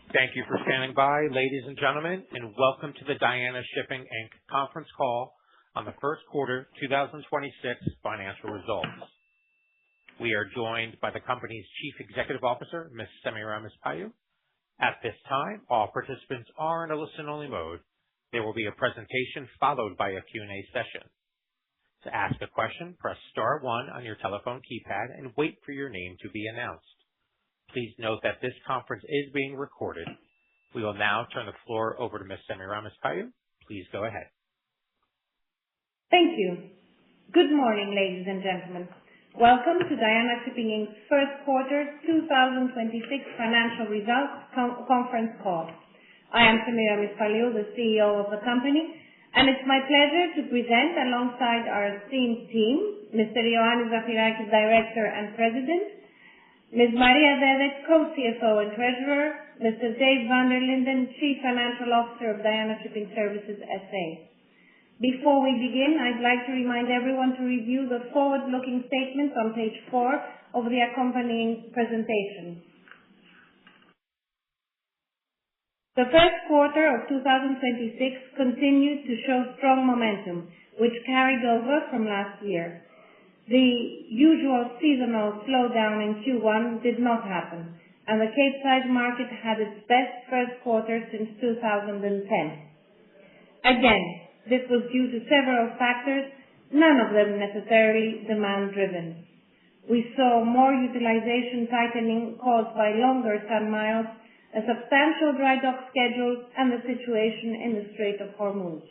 Thank you for standing by, ladies and gentlemen, and welcome to the Diana Shipping Inc. conference call on the first quarter 2026 financial results. We are joined by the company's Chief Executive Officer, Ms. Semiramis Paliou. At this time, all participants are in a listen-only mode. There will be a presentation followed by a Q&A session. To ask a question, press star one on your telephone keypad and wait for your name to be announced. Please note that this conference is being recorded. We will now turn the floor over to Ms. Semiramis Paliou. Please go ahead. Thank you. Good morning, ladies and gentlemen. Welcome to Diana Shipping Inc.'s first quarter 2026 financial results conference call. I am Semiramis Paliou, the CEO of the company, and it's my pleasure to present alongside our esteemed team, Mr. Ioannis Zafirakis, Director and President, Ms. Maria Dede, Co-CFO and Treasurer, Mr. Dave Van der Linden, Chief Financial Officer of Diana Shipping Services S.A. Before we begin, I'd like to remind everyone to review the forward-looking statements on page 4 of the accompanying presentation. The first quarter of 2026 continued to show strong momentum, which carried over from last year. The usual seasonal slowdown in Q1 did not happen, and the Capesize market had its best first quarter since 2010. Again, this was due to several factors, none of them necessarily demand-driven. We saw more utilization tightening caused by longer ton miles, a substantial dry dock schedule, and the situation in the Strait of Hormuz.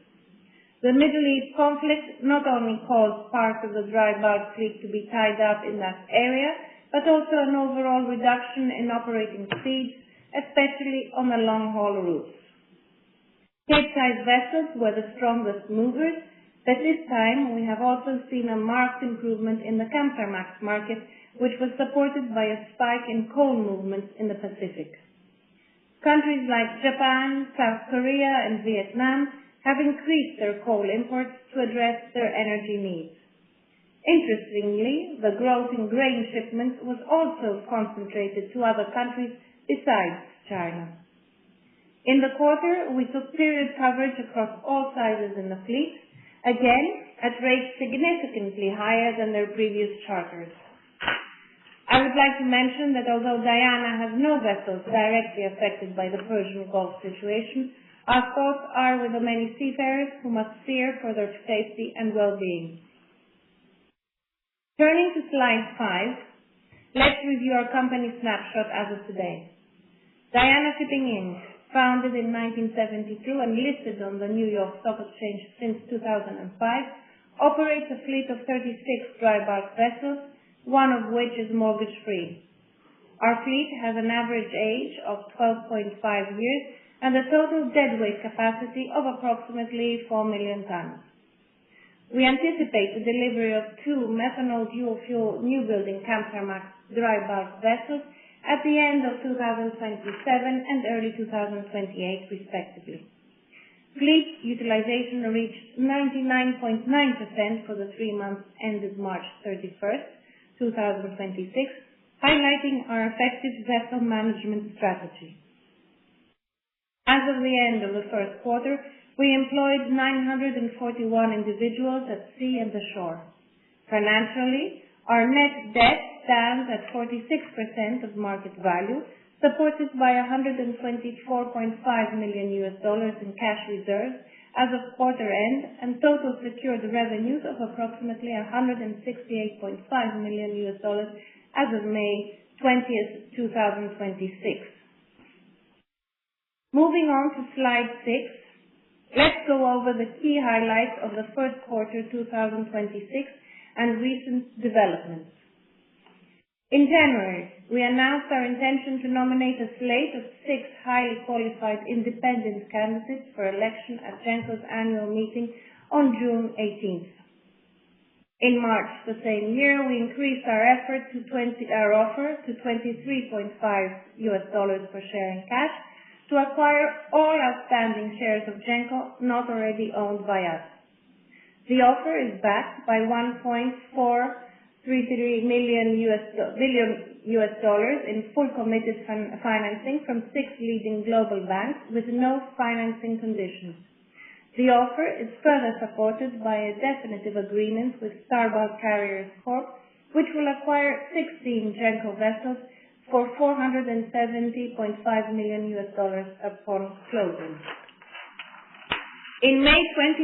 The Middle East conflict not only caused parts of the dry bulk fleet to be tied up in that area, but also an overall reduction in operating speeds, especially on the long-haul routes. Capesize vessels were the strongest movers, but this time we have also seen a marked improvement in the Kamsarmax market, which was supported by a spike in coal movements in the Pacific. Countries like Japan, South Korea, and Vietnam have increased their coal imports to address their energy needs. Interestingly, the growth in grain shipments was also concentrated to other countries besides China. In the quarter, we took period coverage across all sizes in the fleet, again at rates significantly higher than their previous charters. I would like to mention that although Diana has no vessels directly affected by the Persian Gulf situation, our thoughts are with the many seafarers who must fear for their safety and well-being. Turning to slide 5, let's review our company snapshot as of today. Diana Shipping Inc., founded in 1972 and listed on the New York Stock Exchange since 2005, operates a fleet of 36 dry bulk vessels, one of which is mortgage-free. Our fleet has an average age of 12.5 years and a total deadweight capacity of approximately 4 million tons. We anticipate the delivery of 2 methanol dual-fuel newbuilding Kamsarmax dry bulk vessels at the end of 2027 and early 2028, respectively. Fleet utilization reached 99.9% for the 3 months ended March 31st, 2026, highlighting our effective vessel management strategy. As of the end of the first quarter, we employed 941 individuals at sea and ashore. Financially, our net debt stands at 46% of market value, supported by $124.5 million in cash reserves as of quarter end and total secured revenues of approximately $168.5 million as of May 20th, 2026. Moving on to slide 6, let's go over the key highlights of the first quarter 2026 and recent developments. In January, we announced our intention to nominate a slate of 6 highly qualified independent candidates for election at Genco's annual meeting on June 18th. In March the same year, we increased our offer to $23.5 per share in cash to acquire all outstanding shares of Genco not already owned by us. The offer is backed by $1.433 billion in full committed financing from 6 leading global banks with no financing conditions. The offer is further supported by a definitive agreement with Starboard Carriers Corp, which will acquire 16 Genco vessels for $470.5 million upon closing. In May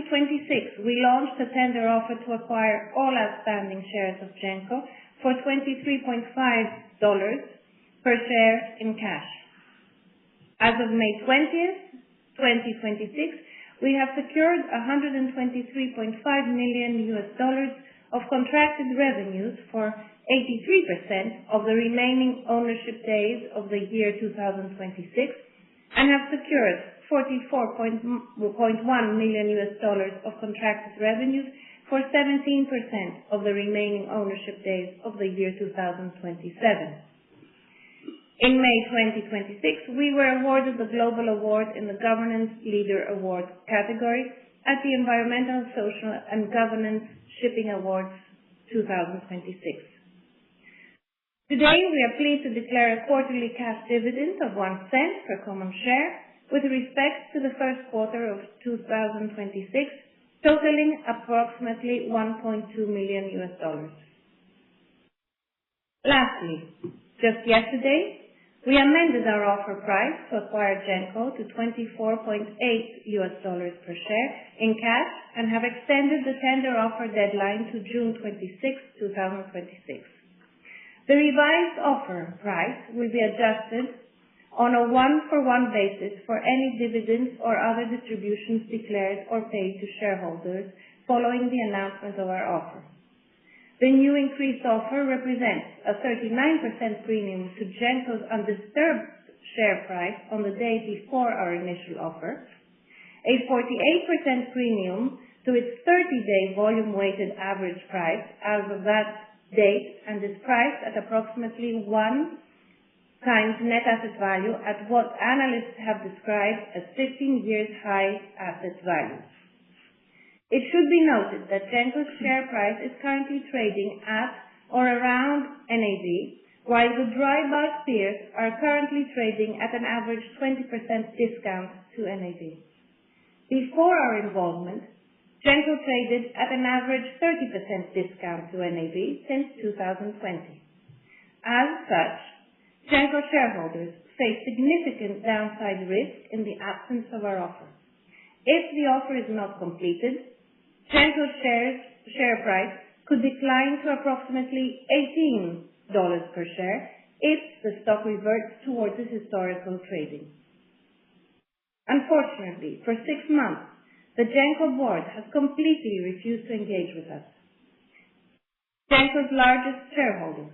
2026, we launched a tender offer to acquire all outstanding shares of Genco for $23.5 per share in cash. As of May 20th, 2026, we have secured $123.5 million of contracted revenues for 83% of the remaining ownership days of the year 2026 and have secured $44.1 million of contracted revenues for 17% of the remaining ownership days of the year 2027. In May 2026, we were awarded the Global Award in the Governance Leader Award category at the Environmental, Social and Governance Shipping Awards 2026. Today, we are pleased to declare a quarterly cash dividend of 1 cent per common share with respect to the first quarter of 2026, totaling approximately $1.2 million. Lastly, just yesterday, we amended our offer price to acquire Genco to $24.8 per share in cash and have extended the tender offer deadline to June 26, 2026. The revised offer price will be adjusted on a one-for-one basis for any dividends or other distributions declared or paid to shareholders following the announcement of our offer. The new increased offer represents a 39% premium to Genco's undisturbed share price on the day before our initial offer, a 48% premium to its 30-day volume-weighted average price as of that date, and is priced at approximately 1 times net asset value at what analysts have described as 15 years high asset value. It should be noted that Genco's share price is currently trading at or around NAV, while the dry bulk peers are currently trading at an average 20% discount to NAV. Before our involvement, Genco traded at an average 30% discount to NAV since 2020. As such, Genco shareholders face significant downside risk in the absence of our offer. If the offer is not completed, Genco's share price could decline to approximately $18 per share if the stock reverts towards its historical trading. Unfortunately, for 6 months, the Genco board has completely refused to engage with us. Genco's largest shareholder.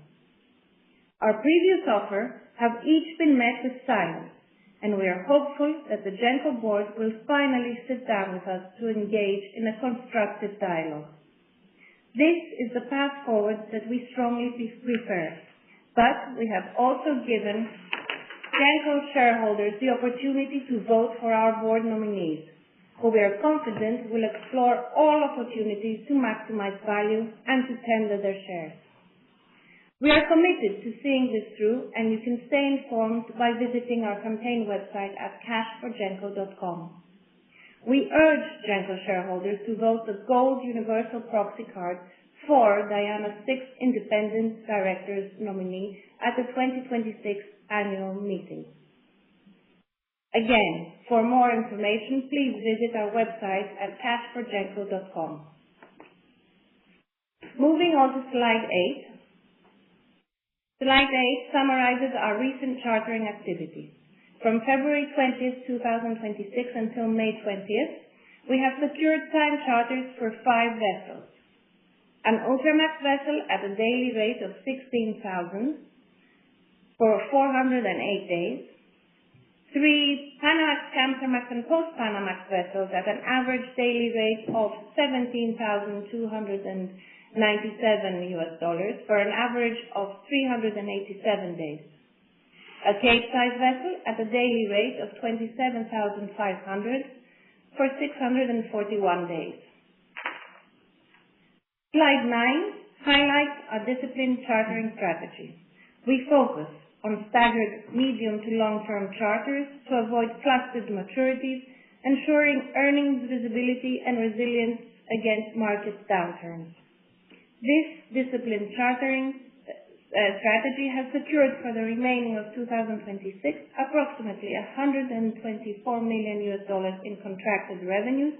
Our previous offer have each been met with silence, and we are hopeful that the Genco board will finally sit down with us to engage in a constructive dialogue. This is the path forward that we strongly prefer, but we have also given Genco shareholders the opportunity to vote for our board nominees, who we are confident will explore all opportunities to maximize value and to tender their shares. We are committed to seeing this through, and you can stay informed by visiting our campaign website at cashforgenco.com. We urge Genco shareholders to vote the Gold Universal Proxy Card for Diana's 6th Independent Directors nominee at the 2026 Annual Meeting. Again, for more information, please visit our website at cashforgenco.com. Moving on to Slide 8. Slide 8 summarizes our recent chartering activity. From February 20th, 2026 until May 20th, we have secured time charters for 5 vessels. An Ultramax vessel at a daily rate of $16,000 for 408 days. 3 Panamax, Kamsarmax and Post-Panamax vessels at an average daily rate of $17,297 for an average of 387 days. A Capesize vessel at a daily rate of $27,500 for 641 days. Slide 9 highlights our disciplined chartering strategy. We focus on staggered medium to long-term charters to avoid clustered maturities, ensuring earnings visibility and resilience against market downturns. This disciplined chartering strategy has secured for the remaining of 2026 approximately $124 million in contracted revenues,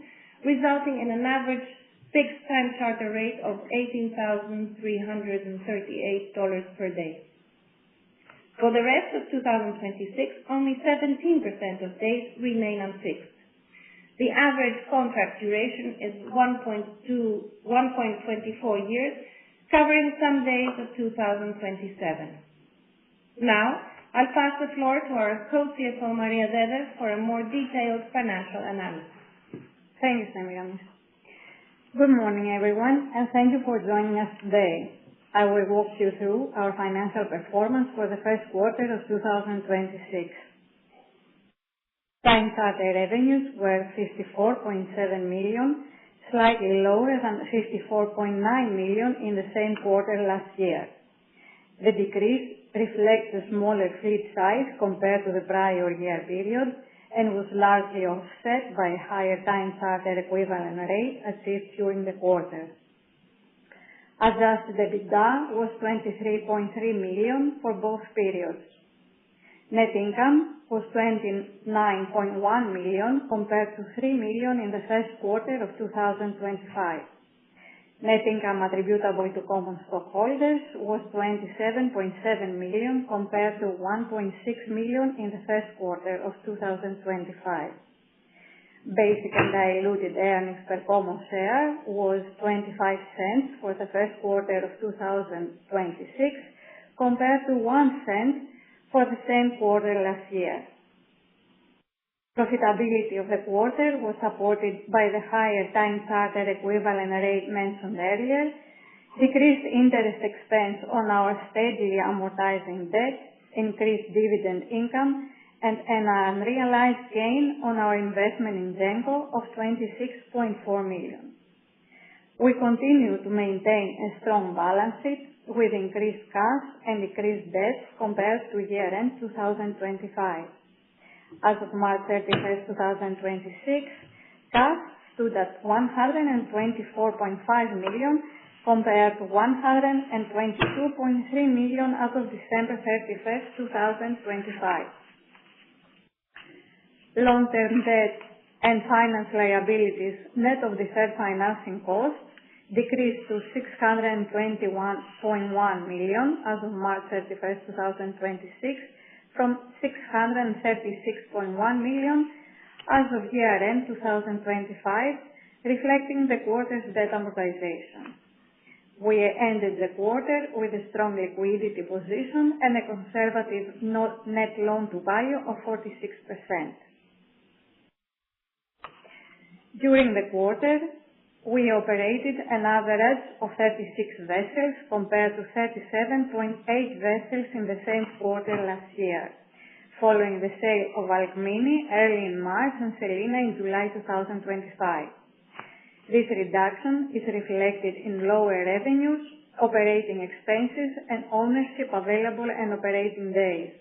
resulting in an average fixed time charter rate of $18,338 per day. For the rest of 2026, only 17% of days remain unfixed. The average contract duration is 1.24 years, covering some days of 2027. Now, I'll pass the floor to our co-CFO, Maria Dede, for a more detailed financial analysis. Thank you, Semiramis. Good morning, everyone, and thank you for joining us today. I will walk you through our financial performance for the first quarter of 2026. Time charter revenues were $54.7 million, slightly lower than $54.9 million in the same quarter last year. The decrease reflects a smaller fleet size compared to the prior year period and was largely offset by a higher time charter equivalent rate achieved during the quarter. Adjusted EBITDA was $23.3 million for both periods. Net income was $29.1 million compared to $3 million in the first quarter of 2025. Net income attributable to common stockholders was $27.7 million compared to $1.6 million in the first quarter of 2025. Basic and diluted earnings per common share was 25 cents for the first quarter of 2026 compared to 1 cent for the same quarter last year. Profitability of the quarter was supported by the higher time charter equivalent rate mentioned earlier, decreased interest expense on our steadily amortizing debt, increased dividend income, and an unrealized gain on our investment in Genco of $26.4 million. We continue to maintain a strong balance sheet with increased cash and decreased debt compared to year-end 2025. As of March 31st, 2026, cash stood at $124.5 million compared to $122.3 million as of December 31st, 2025. Long-term debt and finance liabilities, net of deferred financing costs, decreased to $621.1 million as of March 31st, 2026, from $636.1 million as of year-end 2025, reflecting the quarter's debt amortization. We ended the quarter with a strong liquidity position and a conservative net loan-to-value of 46%. During the quarter, we operated an average of 36 vessels compared to 37.8 vessels in the same quarter last year, following the sale of Alkmini early in March and Selina in July 2025. This reduction is reflected in lower revenues, operating expenses, and ownership available and operating days.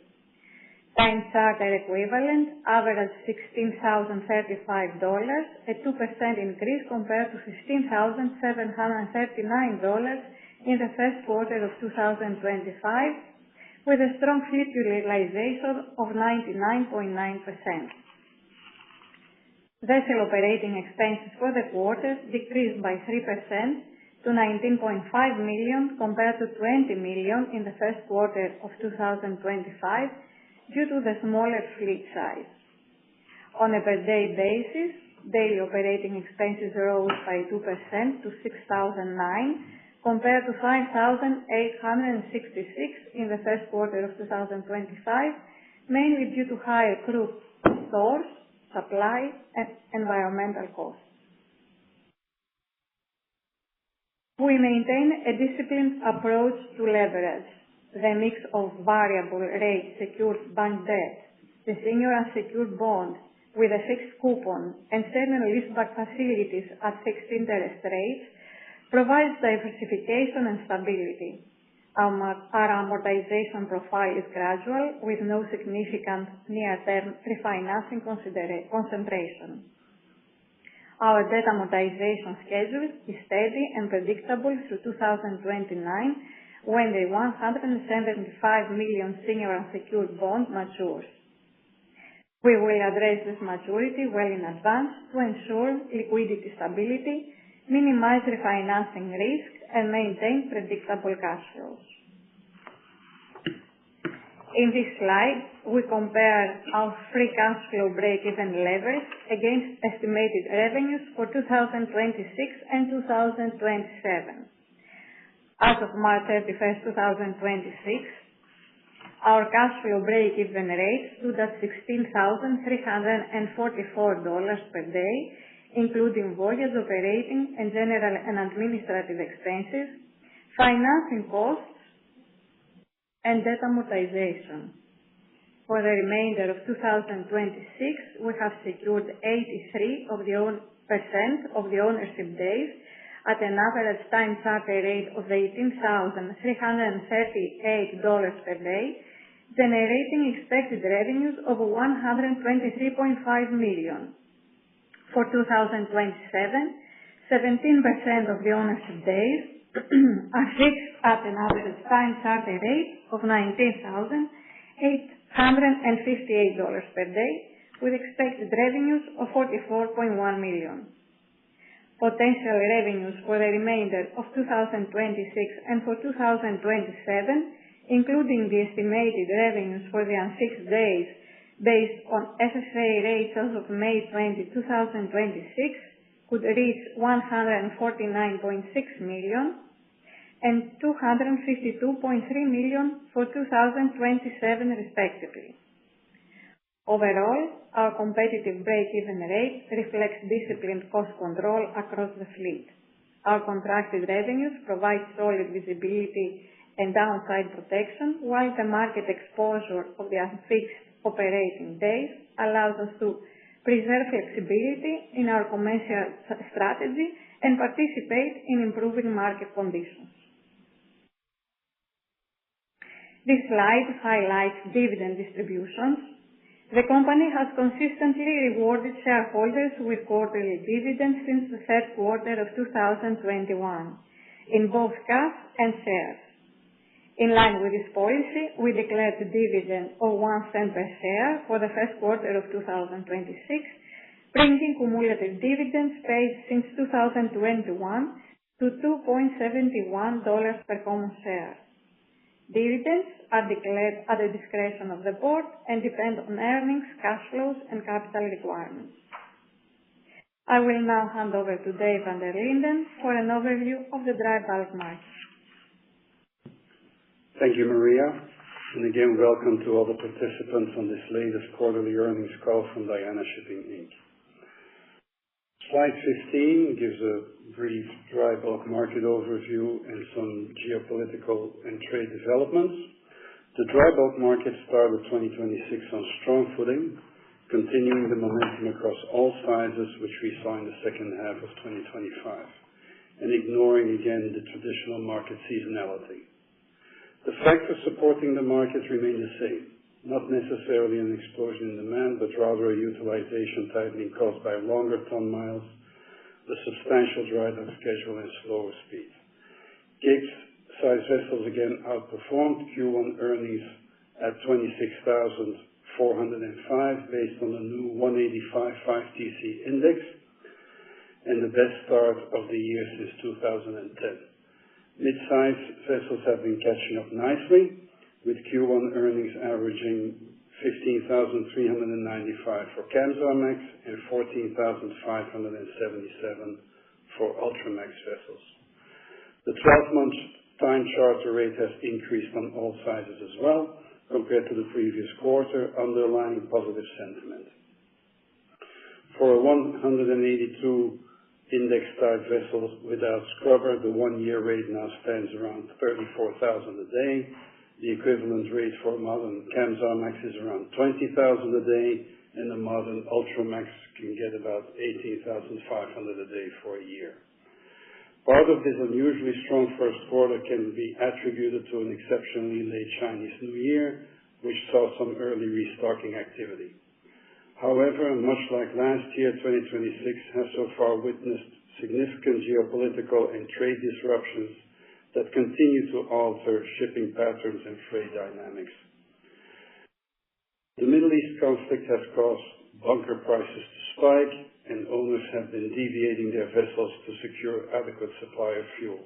Time charter equivalent averaged $16,035, a 2% increase compared to $15,739 in the first quarter of 2025, with a strong fleet utilization of 99.9%. Vessel operating expenses for the quarter decreased by 3% to $19.5 million compared to $20 million in the first quarter of 2025 due to the smaller fleet size. On a per-day basis, daily operating expenses rose by 2% to $6,009 compared to $5,866 in the first quarter of 2025, mainly due to higher crew stores, supply, and environmental costs. We maintain a disciplined approach to leverage. The mix of variable rate secured bank debt, the senior unsecured bond with a fixed coupon, and certain leaseback facilities at fixed interest rates provides diversification and stability. Our amortization profile is gradual, with no significant near-term refinancing concentration. Our debt amortization schedule is steady and predictable through 2029, when the $175 million senior unsecured bond matures. We will address this maturity well in advance to ensure liquidity stability, minimize refinancing risk, and maintain predictable cash flows. In this slide, we compare our free cash flow break-even levels against estimated revenues for 2026 and 2027. As of March 31st, 2026, our cash flow break-even rate stood at $16,344 per day, including voyage operating and general and administrative expenses, financing costs, and debt amortization. For the remainder of 2026, we have secured 83% of the ownership days at an average time charter rate of $18,338 per day, generating expected revenues of $123.5 million. For 2027, 17% of the ownership days are fixed at an average time charter rate of $19,858 per day, with expected revenues of $44.1 million. Potential revenues for the remainder of 2026 and for 2027, including the estimated revenues for the unfixed days based on FFA rates as of May 20, 2026, could reach $149.6 million and $252.3 million for 2027, respectively. Overall, our competitive break-even rate reflects disciplined cost control across the fleet. Our contracted revenues provide solid visibility and downside protection, while the market exposure of the unfixed operating days allows us to preserve flexibility in our commercial strategy and participate in improving market conditions. This slide highlights dividend distributions. The company has consistently rewarded shareholders with quarterly dividends since the third quarter of 2021, in both cash and shares. In line with this policy, we declared a dividend of 1 cent per share for the first quarter of 2026, bringing cumulative dividends paid since 2021 to $2.71 per common share. Dividends are declared at the discretion of the board and depend on earnings, cash flows, and capital requirements. I will now hand over to Dave van der Linden for an overview of the dry bulk market. Thank you, Maria, and again, welcome to all the participants on this latest quarterly earnings call from Diana Shipping Inc. Slide 15 gives a brief dry bulk market overview and some geopolitical and trade developments. The dry bulk market started 2026 on strong footing, continuing the momentum across all sizes which we saw in the second half of 2025, and ignoring again the traditional market seasonality. The factors supporting the market remain the same, not necessarily an explosion in demand, but rather a utilization tightening caused by longer ton miles, the substantial dry dock schedule, and slower speed. Cape-size vessels again outperformed Q1 earnings at 26,405 based on the new 185 TC index, and the best start of the year since 2010. Mid-size vessels have been catching up nicely, with Q1 earnings averaging 15,395 for Kamsarmax and 14,577 for Ultramax vessels. The 12-month time charter rate has increased on all sizes as well compared to the previous quarter, underlying positive sentiment. For a 182 index-type vessels without scrubber, the one-year rate now stands around 34,000 a day. The equivalent rate for a modern Kamsarmax is around 20,000 a day, and a modern Ultramax can get about 18,500 a day for a year. Part of this unusually strong first quarter can be attributed to an exceptionally late Chinese New Year, which saw some early restocking activity. However, much like last year, 2026 has so far witnessed significant geopolitical and trade disruptions that continue to alter shipping patterns and freight dynamics. The Middle East conflict has caused bunker prices to spike, and owners have been deviating their vessels to secure adequate supply of fuel.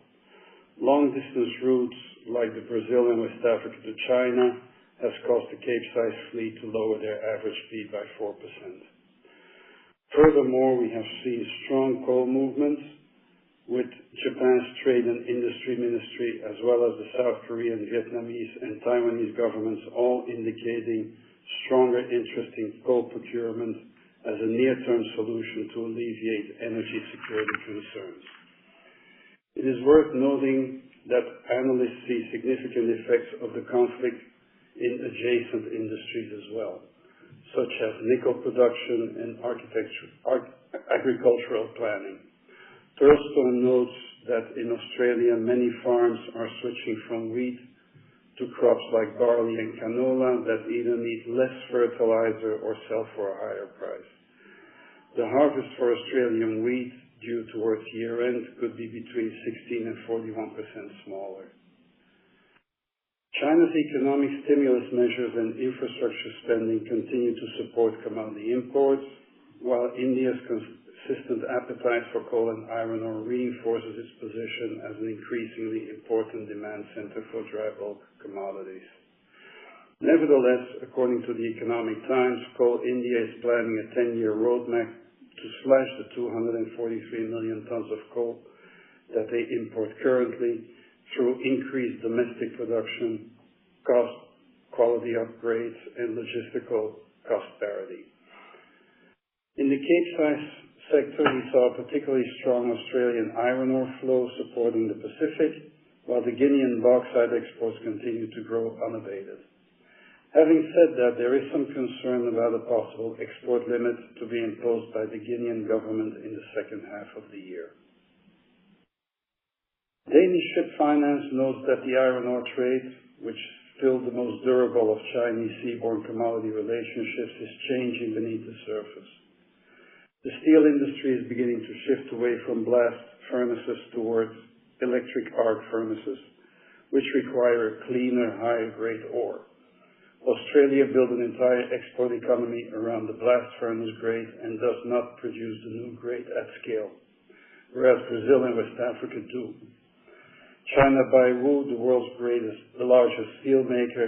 Long-distance routes like the Brazil and West Africa to China has caused the Capesize fleet to lower their average speed by 4%. Furthermore, we have seen strong coal movements, with Japan's Trade and Industry Ministry as well as the South Korean, Vietnamese, and Taiwanese governments all indicating stronger interest in coal procurement as a near-term solution to alleviate energy security concerns. It is worth noting that analysts see significant effects of the conflict in adjacent industries as well, such as nickel production and agricultural planning. Thurlestone notes that in Australia, many farms are switching from wheat to crops like barley and canola that either need less fertilizer or sell for a higher price. The harvest for Australian wheat due towards year-end could be between 16 and 41% smaller. China's economic stimulus measures and infrastructure spending continue to support commodity imports, while India's consistent appetite for coal and iron ore reinforces its position as an increasingly important demand center for dry bulk commodities. Nevertheless, according to the Economic Times, Coal India is planning a 10-year roadmap to slash the 243 million tons of coal that they import currently through increased domestic production, cost, quality upgrades, and logistical cost parity. In the Capesize sector, we saw a particularly strong Australian iron ore flow supporting the Pacific, while the Guinean bauxite exports continue to grow unabated. Having said that, there is some concern about a possible export limit to be imposed by the Guinean government in the second half of the year. Danish Ship Finance notes that the iron ore trade, which is still the most durable of Chinese seaborne commodity relationships, is changing beneath the surface. The steel industry is beginning to shift away from blast furnaces towards electric arc furnaces, which require a cleaner, higher-grade ore. Australia built an entire export economy around the blast furnace grade and does not produce the new grade at scale, whereas Brazil and West Africa do. China Baiwu, the largest steel maker,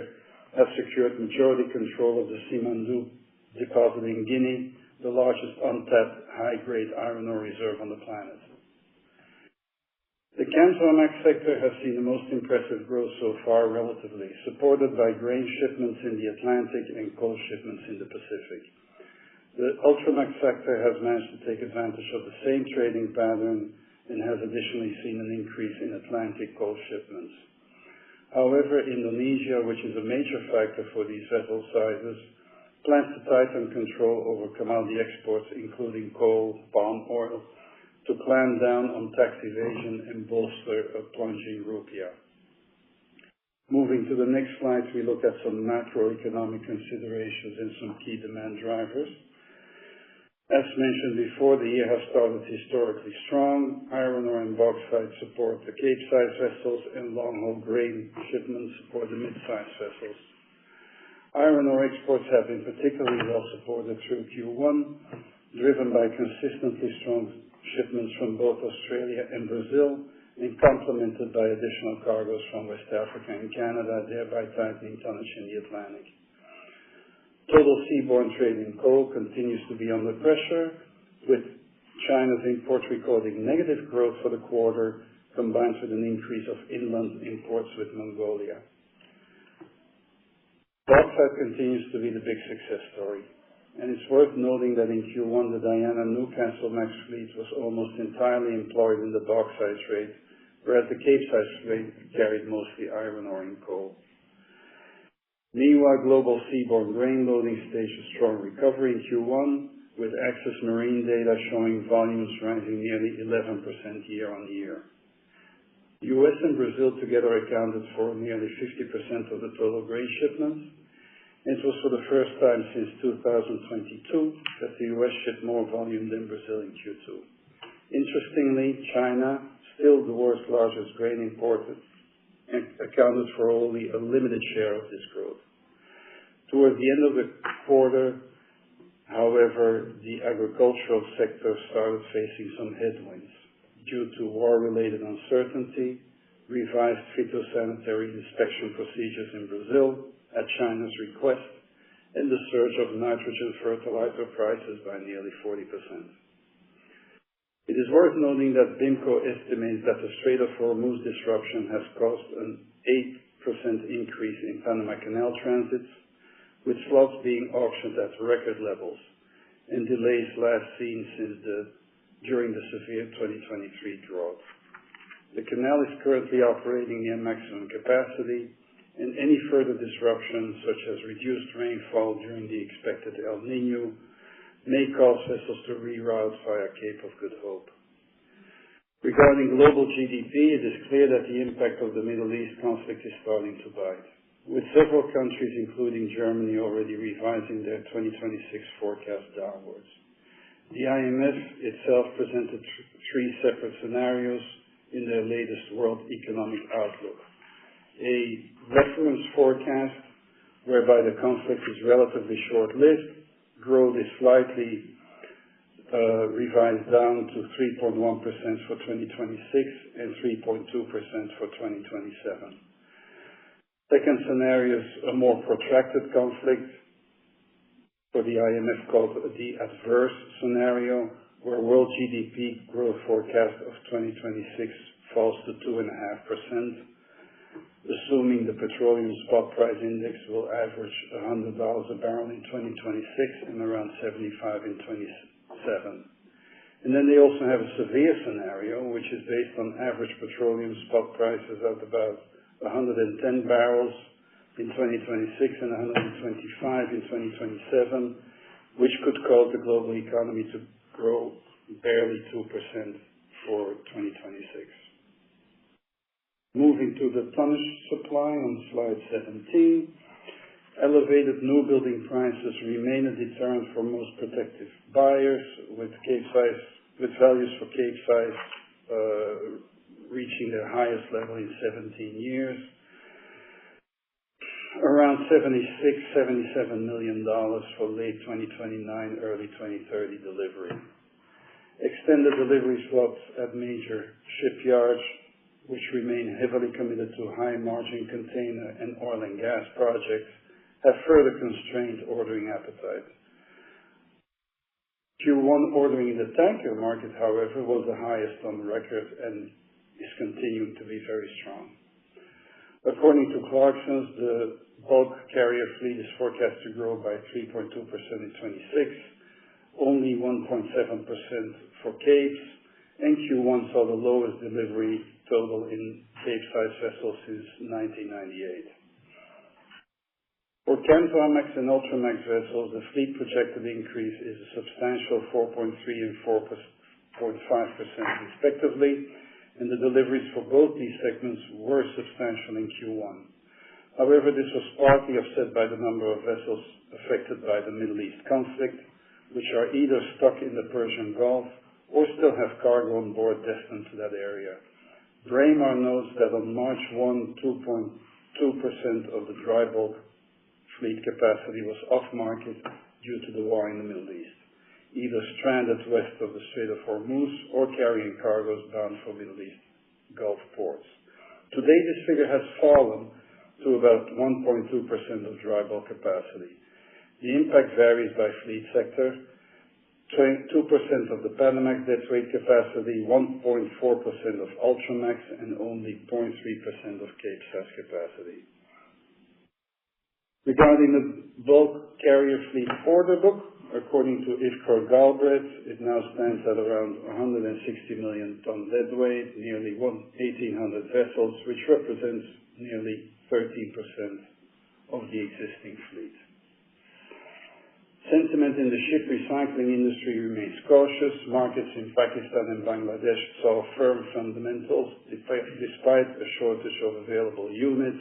has secured majority control of the Simandou deposit in Guinea, the largest untapped high-grade iron ore reserve on the planet. The Kamsarmax sector has seen the most impressive growth so far relatively, supported by grain shipments in the Atlantic and coal shipments in the Pacific. The Ultramax sector has managed to take advantage of the same trading pattern and has additionally seen an increase in Atlantic coal shipments. However, Indonesia, which is a major factor for these vessel sizes, plans to tighten control over commodity exports, including coal, palm oil, to clamp down on tax evasion and bolster a plunging rupiah. Moving to the next slide, we look at some macroeconomic considerations and some key demand drivers. As mentioned before, the year has started historically strong. Iron ore and bauxite support the Capesize vessels, and long-haul grain shipments support the mid-size vessels. Iron ore exports have been particularly well supported through Q1, driven by consistently strong shipments from both Australia and Brazil, and complemented by additional cargoes from West Africa and Canada, thereby tightening tonnage in the Atlantic. Total seaborne trade in coal continues to be under pressure, with China's imports recording negative growth for the quarter, combined with an increase of inland imports with Mongolia. Bauxite continues to be the big success story, and it's worth noting that in Q1 the Diana Newcastlemax fleet was almost entirely employed in the bauxite trade, whereas the Capesize fleet carried mostly iron ore and coal. Meanwhile, global seaborne grain loading staged a strong recovery in Q1, with Access Marine data showing volumes rising nearly 11% year on year. US and Brazil together accounted for nearly 50% of the total grain shipments. It was for the first time since 2022 that the US shipped more volume than Brazil in Q2. Interestingly, China, still the world's largest grain importer, accounted for only a limited share of this growth. Towards the end of the quarter, however, the agricultural sector started facing some headwinds due to war-related uncertainty, revised phytosanitary inspection procedures in Brazil at China's request, and the surge of nitrogen fertilizer prices by nearly 40%. It is worth noting that BIMCO estimates that the Strait of Hormuz disruption has caused an 8% increase in Panama Canal transits, with slots being auctioned at record levels, and delays last seen during the severe 2023 drought. The canal is currently operating near maximum capacity, and any further disruption, such as reduced rainfall during the expected El Niño, may cause vessels to reroute via Cape of Good Hope. Regarding global GDP, it is clear that the impact of the Middle East conflict is starting to bite, with several countries, including Germany, already revising their 2026 forecast downwards. The IMF itself presented three separate scenarios in their latest World Economic Outlook. A reference forecast whereby the conflict is relatively short-lived, growth is slightly revised down to 3.1% for 2026 and 3.2% for 2027. Second scenario is a more protracted conflict, for the IMF called the adverse scenario, where world GDP growth forecast of 2026 falls to 2.5%, assuming the petroleum spot price index will average $100 a barrel in 2026 and around 75 in 27. And then they also have a severe scenario, which is based on average petroleum spot prices at about 110 barrels in 2026 and 125 in 2027, which could cause the global economy to grow barely 2% for 2026. Moving to the tonnage supply on slide 17, elevated new building prices remain a deterrent for most protective buyers, with values for Capesize reaching their highest level in 17 years, around $77 million for late 2029, early 2030 delivery. Extended delivery slots at major shipyards, which remain heavily committed to high-margin container and oil and gas projects, have further constrained ordering appetite. Q1 ordering in the tanker market, however, was the highest on record and is continuing to be very strong. According to Clarksons, the bulk carrier fleet is forecast to grow by 3.2% in 26, only 1.7% for Capes, and Q1 saw the lowest delivery total in Cape-size vessels since 1998. For Kamsarmax and Ultramax vessels, the fleet projected increase is a substantial 4.3 and 4.5% respectively, and the deliveries for both these segments were substantial in Q1. However, this was partly offset by the number of vessels affected by the Middle East conflict, which are either stuck in the Persian Gulf or still have cargo on board destined to that area. Braemar notes that on March 1, 2.2% of the dry bulk fleet capacity was off-market due to the war in the Middle East, either stranded west of the Strait of Hormuz or carrying cargoes bound for Middle East Gulf ports. Today, this figure has fallen to about 1.2% of dry bulk capacity. The impact varies by fleet sector. 2% of the Panamax deadweight capacity, 1.4% of Ultramax, and only 0.3% of Capesize capacity. Regarding the bulk carrier fleet order book, according to IFCOR Galbraith, it now stands at around 160 million ton deadweight, nearly 1,800 vessels, which represents nearly 13% of the existing fleet. Sentiment in the ship recycling industry remains cautious. Markets in Pakistan and Bangladesh saw firm fundamentals despite a shortage of available units,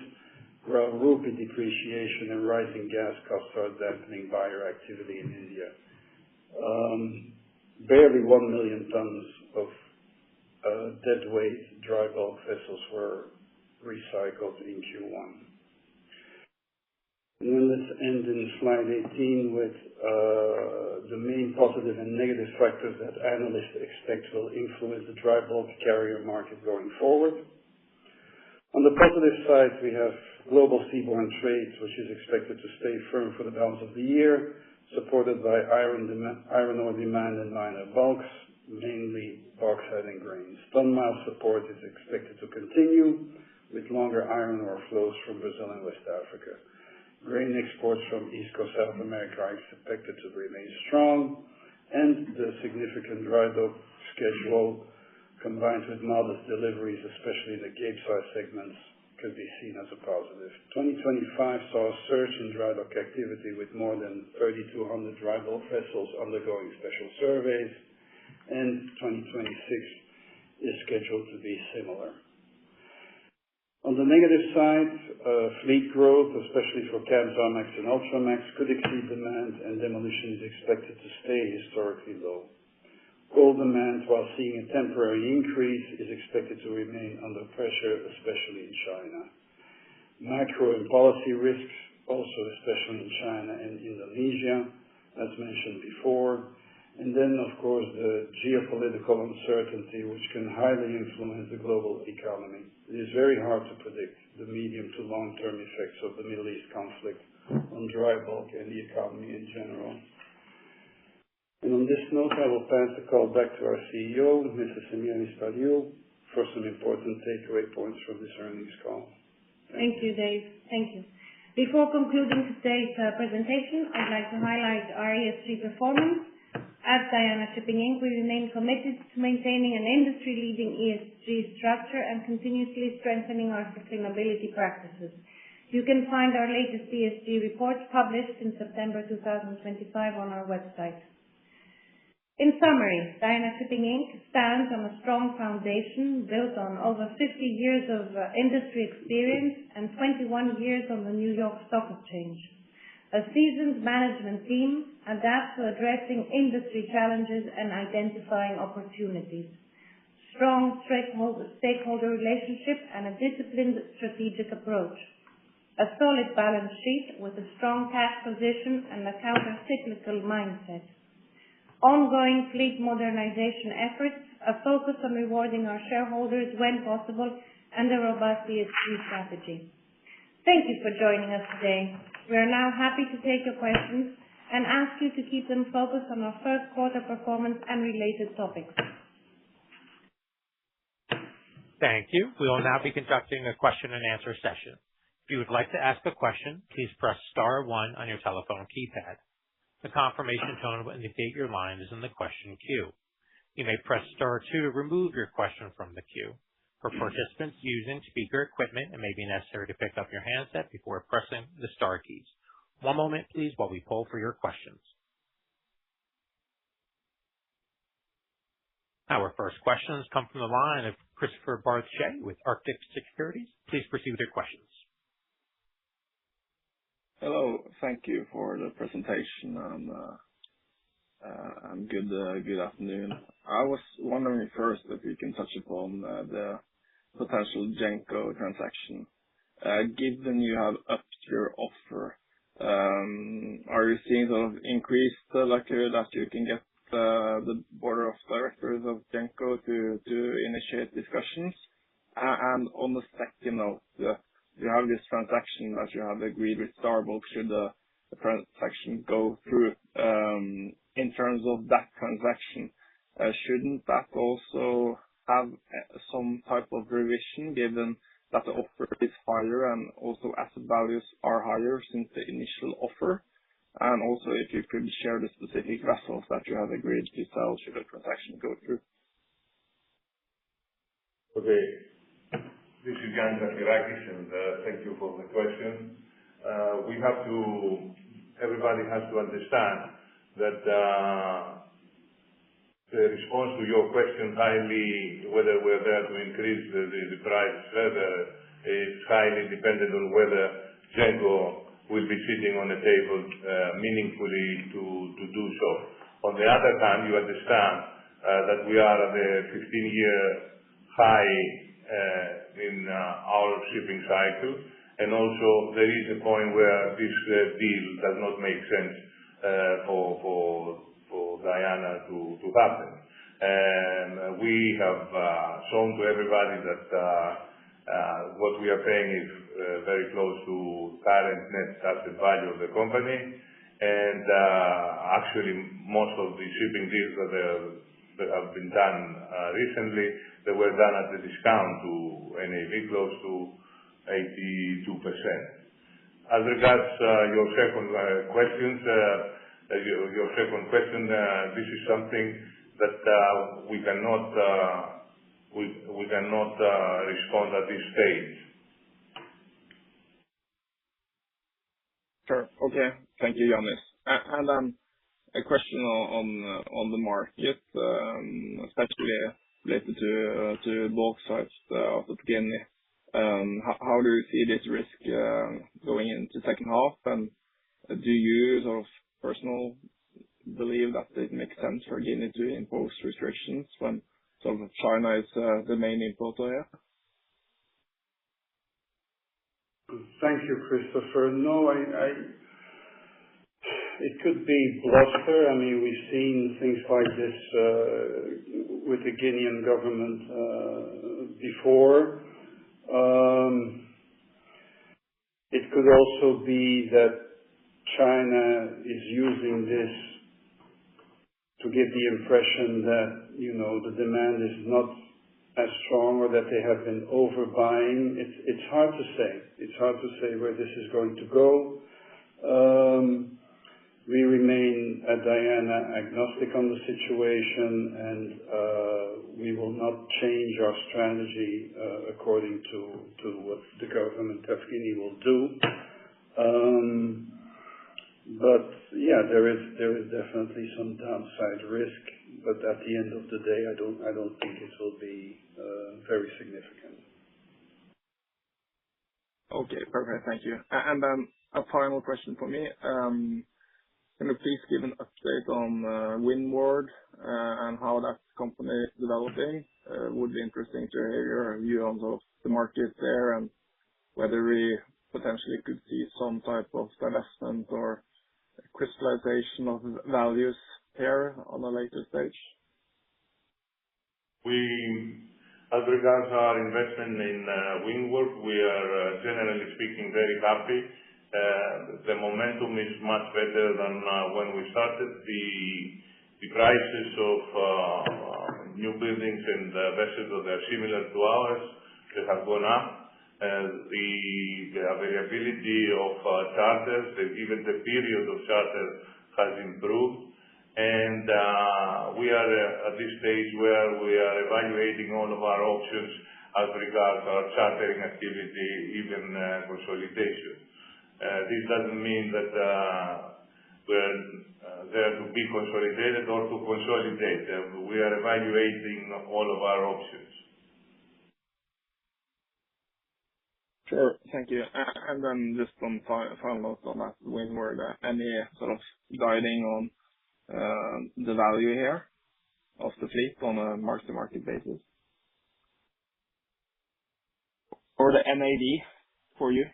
while rupee depreciation and rising gas costs are dampening buyer activity in India. Barely 1 million tons of deadweight dry bulk vessels were recycled in Q1. And then let's end in slide 18 with the main positive and negative factors that analysts expect will influence the dry bulk carrier market going forward. On the positive side, we have global seaborne trade, which is expected to stay firm for the balance of the year, supported by iron ore demand and minor bulks, mainly bauxite and grains. Ton-mile support is expected to continue, with longer iron ore flows from Brazil and West Africa. Grain exports from East Coast South America are expected to remain strong, and the significant dry dock schedule, combined with modest deliveries, especially in the Capesize segments, could be seen as a positive. 2025 saw a surge in dry dock activity with more than 3,200 dry bulk vessels undergoing special surveys, and 2026 is scheduled to be similar. On the negative side, fleet growth, especially for Kamsarmax and Ultramax, could exceed demand, and demolition is expected to stay historically low. Coal demand, while seeing a temporary increase, is expected to remain under pressure, especially in China. Macro and policy risks, also especially in China and Indonesia, as mentioned before. And then, of course, the geopolitical uncertainty, which can highly influence the global economy. It is very hard to predict the medium to long-term effects of the Middle East conflict on dry bulk and the economy in general. And on this note, I will pass the call back to our CEO, Mrs. Semiramis Paliou, for some important takeaway points from this earnings call. Thank you, Dave. Thank you. Before concluding today's presentation, I'd like to highlight our ESG performance. At Diana Shipping Inc., we remain committed to maintaining an industry-leading ESG structure and continuously strengthening our sustainability practices. You can find our latest ESG report published in September 2025 on our website. In summary, Diana Shipping Inc. stands on a strong foundation built on over 50 years of industry experience and 21 years on the New York Stock Exchange. A seasoned management team adapts to addressing industry challenges and identifying opportunities. Strong stakeholder relationship and a disciplined strategic approach. A solid balance sheet with a strong cash position and a counter-cyclical mindset. Ongoing fleet modernization efforts, a focus on rewarding our shareholders when possible, and a robust ESG strategy. Thank you for joining us today. We are now happy to take your questions and ask you to keep them focused on our first quarter performance and related topics. Thank you. We will now be conducting a question and answer session. If you would like to ask a question, please press *1 on your telephone keypad. The confirmation tone will indicate your line is in the question queue. You may press *2 to remove your question from the queue. For participants using speaker equipment, it may be necessary to pick up your handset before pressing the star keys. One moment, please, while we poll for your questions. Our first questions come from the line of Christopher Barthe with Arctic Securities. Please proceed with your questions. Hello. Thank you for the presentation, and good afternoon. I was wondering first if you can touch upon the potential Genco transaction. Given you have upped your offer, are you seeing sort of increased likelihood that you can get the board of directors of Genco to initiate discussions? And on the second note, you have this transaction that you have agreed with Starbuck. Should the transaction go through, in terms of that transaction, shouldn't that also have some type of revision, given that the offer is higher and also asset values are higher since the initial offer? And also, if you could share the specific vessels that you have agreed to sell should the transaction go through. Okay. This is Yannis Zafirakis, and thank you for the question. Everybody has to understand that the response to your question, whether we're there to increase the price further, is highly dependent on whether Genco will be sitting on the table meaningfully to do so. On the other hand, you understand that we are at the 15-year high in our shipping cycle, and also there is a point where this deal does not make sense for Diana to happen. And we have shown to everybody that what we are paying is very close to current net asset value of the company, and actually most of the shipping deals that have been done recently, they were done at a discount to NAV close to 82%. As regards your second question, this is something that we cannot respond at this stage. Sure. Okay. Thank you, Yannis. And a question on the market, especially related to bauxite out of Guinea. How do you see this risk going into second half? And do you sort of personally believe that it makes sense for Guinea to impose restrictions when sort of China is the main importer here? Thank you, Christopher. No, it could be bluster. I mean, we've seen things like this with the Guinean government before. It could also be that China is using this to give the impression that, the demand is not as strong, or that they have been overbuying. It's hard to say. It's hard to say where this is going to go. We remain at Diana agnostic on the situation, and we will not change our strategy according to what the government of Guinea will do. But yeah, there is definitely some downside risk, but at the end of the day, I don't think it will be very significant. Okay, perfect. Thank you. And then a final question for me. Can you please give an update on Windward and how that company is developing? Would be interesting to hear your view on sort of the market there, and whether we potentially could see some type of divestment or crystallization of values here on a later stage. As regards our investment in Windward, we are generally speaking very happy. The momentum is much better than when we started. The prices of new buildings and vessels that are similar to ours, they have gone up. The availability of charters, even the period of charter has improved. And we are at this stage where we are evaluating all of our options as regards our chartering activity, even consolidation. This doesn't mean that we're there to be consolidated or to consolidate. We are evaluating all of our options. Sure. Thank you. And then just one final note on that Windward, any sort of guiding on the value here of the fleet on a mark-to-market basis? Or the NAV for you?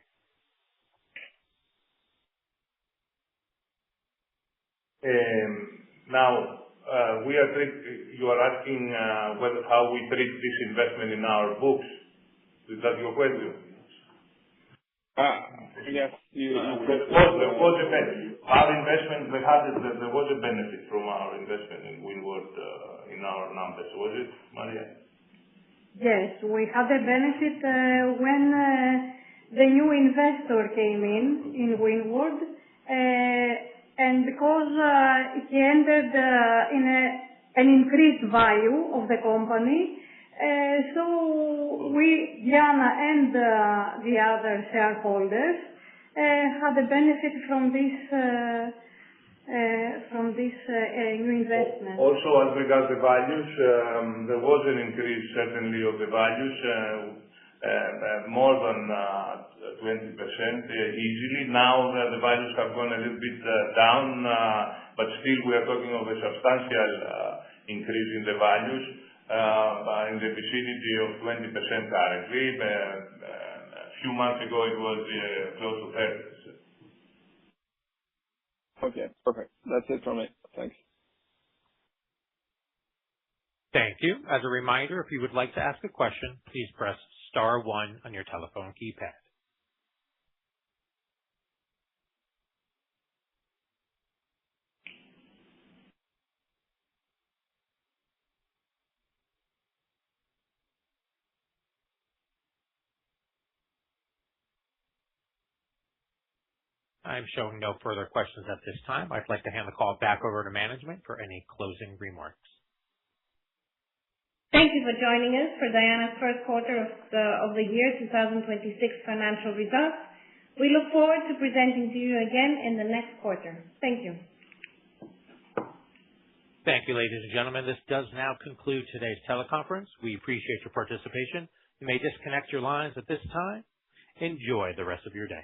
Now, you are asking how we treat this investment in our books. Is that your question? Yes. There was a benefit. Our investment, there was a benefit from our investment in Windward in our numbers. Was it, Maria? Yes, we had a benefit when the new investor came in Windward, and because he entered in an increased value of the company, so we, Diana and the other shareholders, had a benefit from this from this new investment? Also, as regards the values, there was an increase certainly of the values, more than 20% easily. Now the values have gone a little bit down, but still we are talking of a substantial increase in the values, in the vicinity of 20% currently. A few months ago it was close to 30%. Okay, perfect. That's it from me. Thanks. Thank you. As a reminder, if you would like to ask a question, please press star 1 on your telephone keypad. I'm showing no further questions at this time. I'd like to hand the call back over to management for any closing remarks. Thank you for joining us for Diana's first quarter of the year 2026 financial results. We look forward to presenting to you again in the next quarter. Thank you. Thank you, ladies and gentlemen. This does now conclude today's teleconference. We appreciate your participation. You may disconnect your lines at this time. Enjoy the rest of your day.